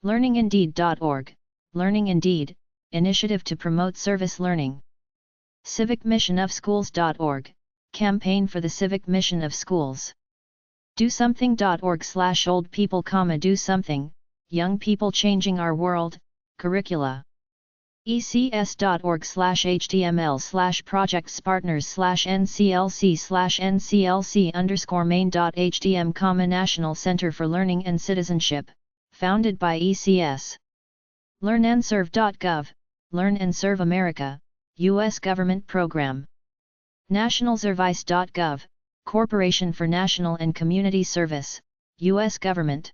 LearningIndeed.org, Learning Indeed, Initiative to Promote Service Learning. CivicMissionOfSchools.org, Campaign for the Civic Mission of Schools. DoSomething.org/old people, do something, young people changing our world, curricula. ECS.org/html/projects/partners/nclc/nclc_main.htm, National Center for Learning and Citizenship, founded by ECS. LearnAndServe.gov, Learn and Serve America, U.S. government program. NationalService.gov, Corporation for National and Community Service, U.S. government.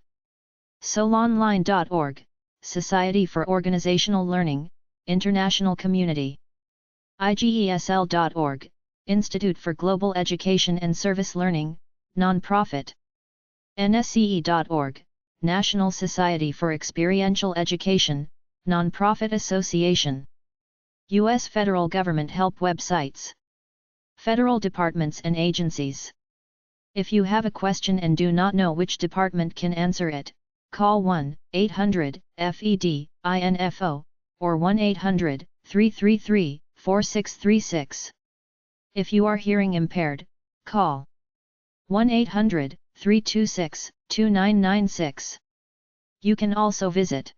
SolOnline.org, Society for Organizational Learning, International Community. IGESL.org, Institute for Global Education and Service Learning, nonprofit. NSCE.org, National Society for Experiential Education, nonprofit association. U.S. Federal Government help websites. Federal departments and agencies. If you have a question and do not know which department can answer it, call 1-800-FED-INFO, or 1-800-333-4636. If you are hearing impaired, call 1-800-326-2996. You can also visit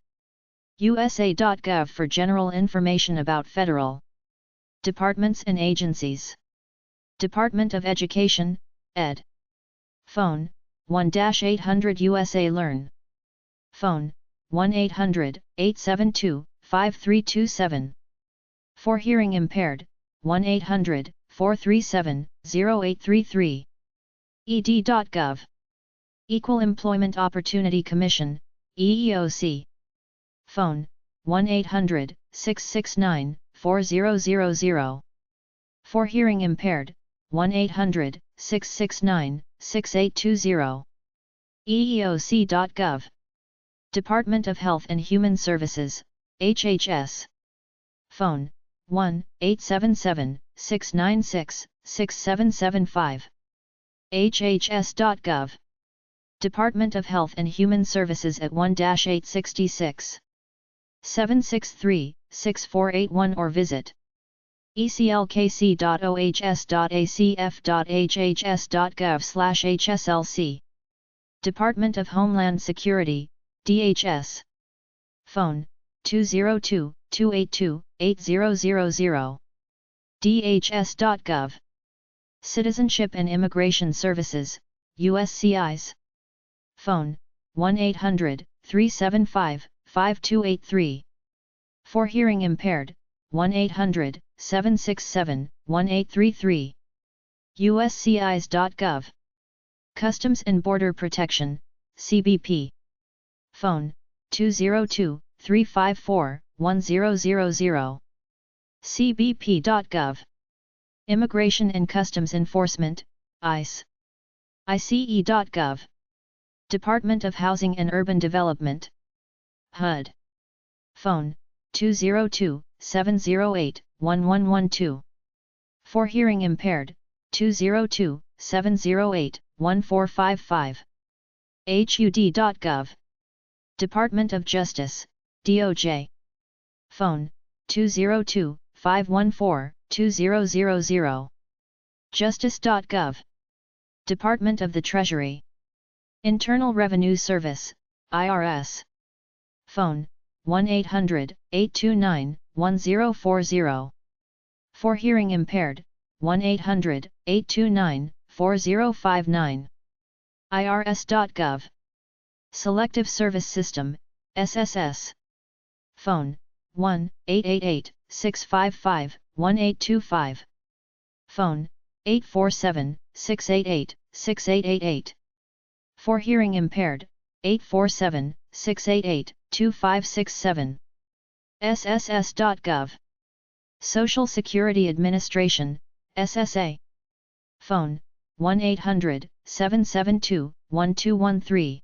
USA.gov for general information about federal departments and agencies. Department of Education, ed. Phone, 1-800-USA-LEARN. Phone, 1-800-872-5327. For hearing impaired, 1-800-437-0833. ed.gov. Equal Employment Opportunity Commission, EEOC. Phone, 1-800-669-4000. For hearing impaired, 1-800-669-6820. EEOC.gov. Department of Health and Human Services, HHS. Phone, 1-877-696-6775. HHS.gov. Department of Health and Human Services at 1-866-763-6481 or visit eclkc.ohs.acf.hhs.gov/hslc. Department of Homeland Security, DHS. Phone, 202-282-8000. dhs.gov. Citizenship and Immigration Services, USCIS. Phone, 1-800-375-5283. For hearing impaired, 1-800-767-1833. USCIS.gov. Customs and Border Protection, CBP. Phone, 202-354-1333. 1000. cbp.gov. Immigration and Customs Enforcement, ICE. ice.gov. Department of Housing and Urban Development. HUD. Phone, 202-708-1112. For hearing impaired, 202-708-1455. HUD.gov. Department of Justice, DOJ. Phone, 202-514-2000. Justice.gov. Department of the Treasury. Internal Revenue Service, IRS. Phone, 1-800-829-1040. For hearing impaired, 1-800-829-4059. IRS.gov. Selective Service System, SSS. Phone, 1-888-655-1825. Phone, 847-688-6888. For hearing impaired, 847-688-2567. SSS.gov. Social Security Administration, SSA. Phone, 1-800-772-1213.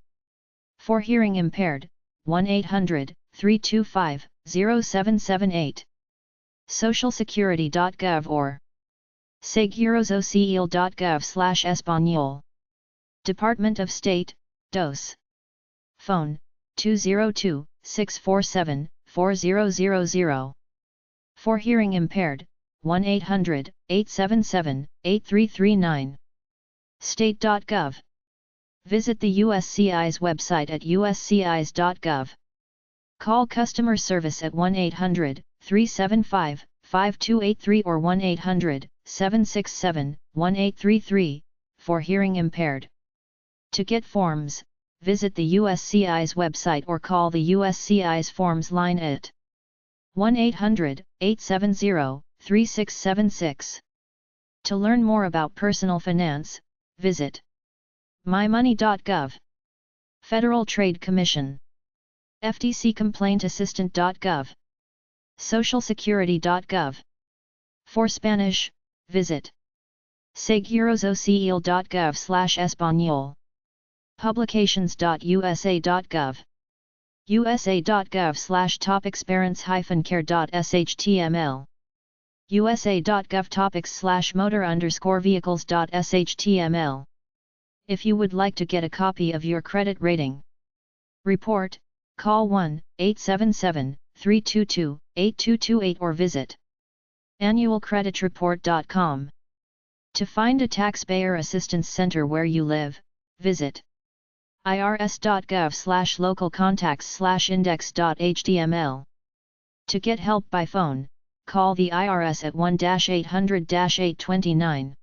For hearing impaired, 1-800-325-0778. Socialsecurity.gov or Seguros-Social.gov/Español. Department of State, DOS. Phone, 202-647-4000. For hearing impaired, 1-800-877-8339. State.gov. Visit the USCI's website at uscis.gov. Call customer service at 1-800-375-5283 or 1-800-767-1833, for hearing impaired. To get forms, visit the USCI's website or call the USCI's forms line at 1-800-870-3676. To learn more about personal finance, visit mymoney.gov. Federal Trade Commission. FTC Complaint Assistant.gov. Socialsecurity.gov. For Spanish, visit Seguros-Social.gov/Español. Publications.usa.gov. usa.gov/topicsparents-care.html. usa.gov topics/motor_vehicles.html. If you would like to get a copy of your credit rating report, call 1-877-322-8228 or visit annualcreditreport.com. To find a taxpayer assistance center where you live, visit irs.gov/localcontacts/index.html. To get help by phone, call the IRS at 1-800-829.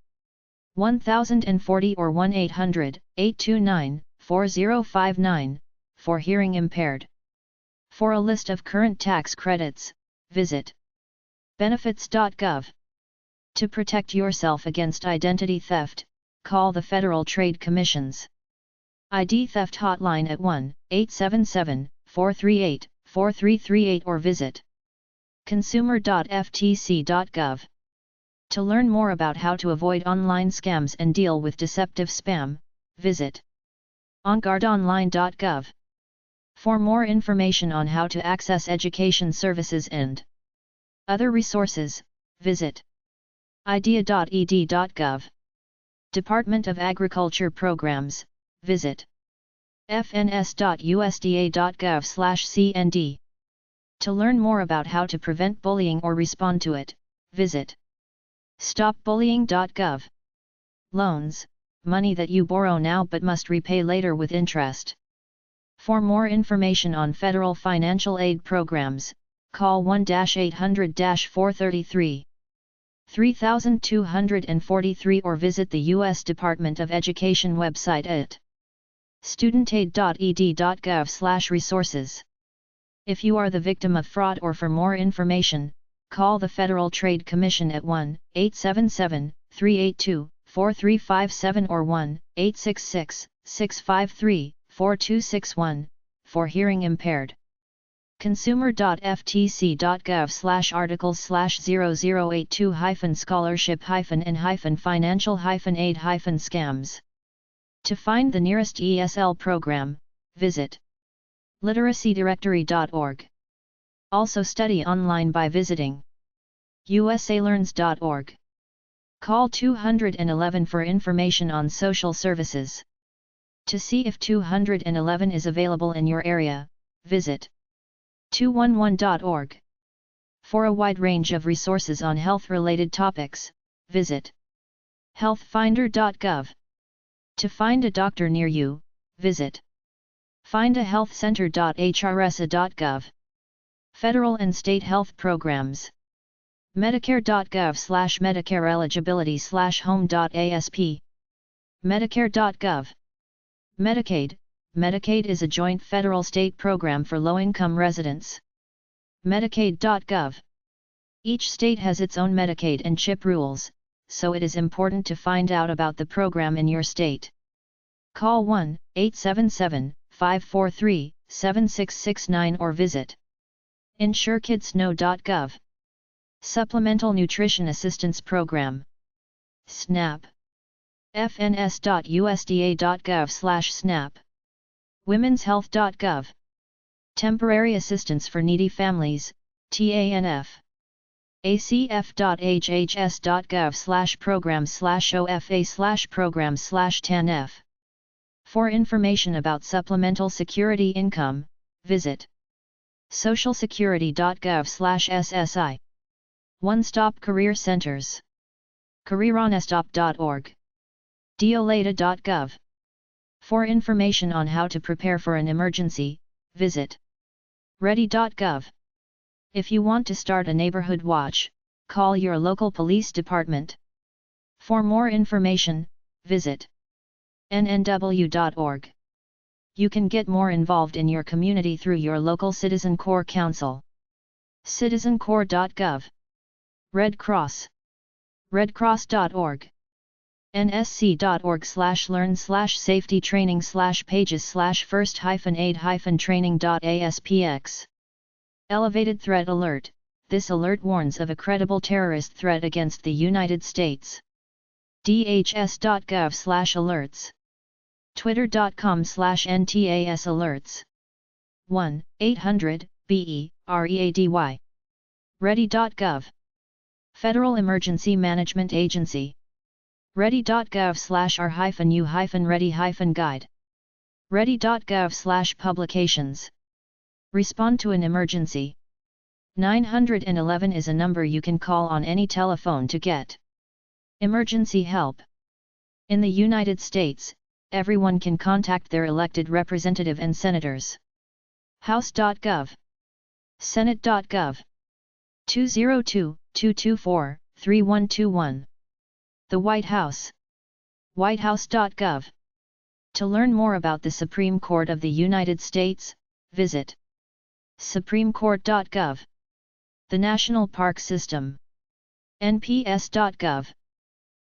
1040 or 1-800-829-4059, for hearing impaired. For a list of current tax credits, visit benefits.gov. To protect yourself against identity theft, call the Federal Trade Commission's ID Theft Hotline at 1-877-438-4338 or visit consumer.ftc.gov. To learn more about how to avoid online scams and deal with deceptive spam, visit onguardonline.gov. For more information on how to access education services and other resources, visit idea.ed.gov. Department of Agriculture Programs, visit fns.usda.gov/cnd. To learn more about how to prevent bullying or respond to it, visit stopbullying.gov. Loans, money that you borrow now but must repay later with interest. For more information on federal financial aid programs, call 1-800-433-3243 or visit the U.S. Department of Education website at studentaid.ed.gov/resources. If you are the victim of fraud or for more information, call the Federal Trade Commission at 1-877-382-4357 or 1-866-653-4261, for hearing impaired. consumer.ftc.gov/articles/0082-scholarship-and-financial-aid-scams. To find the nearest ESL program, visit literacydirectory.org. Also study online by visiting usalearns.org. Call 211 for information on social services. To see if 211 is available in your area, visit 211.org. For a wide range of resources on health-related topics, visit healthfinder.gov. To find a doctor near you, visit findahealthcenter.hrsa.gov. Federal and state health programs. Medicare.gov/Medicare eligibility/home.asp. Medicare.gov. Medicaid. Medicaid is a joint federal-state program for low-income residents. Medicaid.gov. Each state has its own Medicaid and CHIP rules, so it is important to find out about the program in your state. Call 1-877-543-7669 or visit insurekidsnow.gov. Supplemental Nutrition Assistance Program. SNAP. fns.usda.gov/SNAP. womenshealth.gov. Temporary Assistance for Needy Families, TANF. acf.hhs.gov/program/OFA/program/TANF. For information about supplemental security income, visit socialsecurity.gov/SSI. One-Stop Career Centers. careeronestop.org. diolata.gov. For information on how to prepare for an emergency, visit ready.gov. If you want to start a neighborhood watch, call your local police department. For more information, visit nnw.org. You can get more involved in your community through your local Citizen Corps Council. citizencorps.gov. Red Cross. redcross.org. nsc.org/learn/safety-training/first-aid-training.aspx. Elevated Threat Alert. This alert warns of a credible terrorist threat against the United States. dhs.gov/alerts. twitter.com/ntsalerts. 1-800-BE-READY. ready.gov. Federal Emergency Management Agency. ready.gov/r-u-ready-guide. ready.gov/publications. Respond to an emergency. 911 is a number you can call on any telephone to get emergency help. In the United States, everyone can contact their elected representative and senators. House.gov. Senate.gov. 202-224-3121. The White House. whitehouse.gov. To learn more about the Supreme Court of the United States, visit supremecourt.gov. The National Park System. nps.gov.